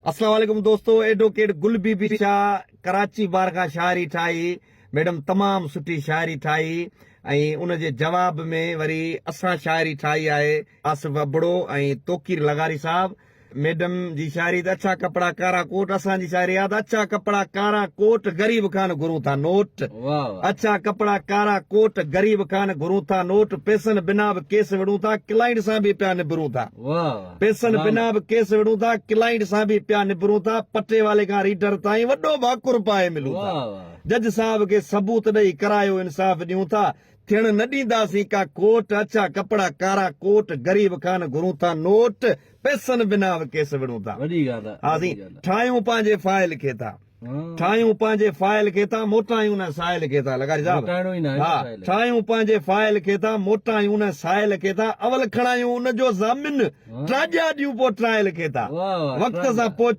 अस्सलाम वालेकुम दोस्तों। एडवोकेट गुल बीबी शाह कराची बार खां शाइरी ठाही। मैडम तमाम सुठी शाइरी ठाही ऐं उन जे जवाब में वरी असां शाइरी ठाही आहे आसिफ अबड़ो ऐं तोकीर लगारी साहब। मैडम जी शाइरी त अच्छा कपड़ा कारा कोट, असांजी शाइरी आहे त अच्छा कपड़ा कारा कोट गरीब खान घुरूं था नोट। अच्छा कपड़ा कारा कोट गरीब खान घुरूं था नोट, पैसनि बिना बि केस विढ़ूं था क्लाइंट सां बि पिया निबरूं था। पैसनि बिना बि केस विढ़ूं था क्लाइंट सां बि पिया निबरूं था, पटे वाले खां रीडर ताईं वॾो भाकुर पाए मिलूं था। जज साहब खे सबूत ॾेई करायो इंसाफ़ ॾियूं था, थियण न ॾींदासीं का कोट। अच्छा कपड़ा कारा कोट गरीब खान घुरूं था नोट, पैसनि बिना बि केस विढ़ूं था। हासी ठाहियूं पंहिंजे फाइल खे था, ठाहियूं पंहिंजे फाइल खे था, मोटायूं न साइल खे था। लगारी साहब हा, ठाहियूं पंहिंजे फाइल खे था, मोटायूं न साइल खे था, अवल खणायूं उन जो ज़ामिन, ट्राजा ॾियूं पोइ ट्रायल खे था। वक़्त सां पोइ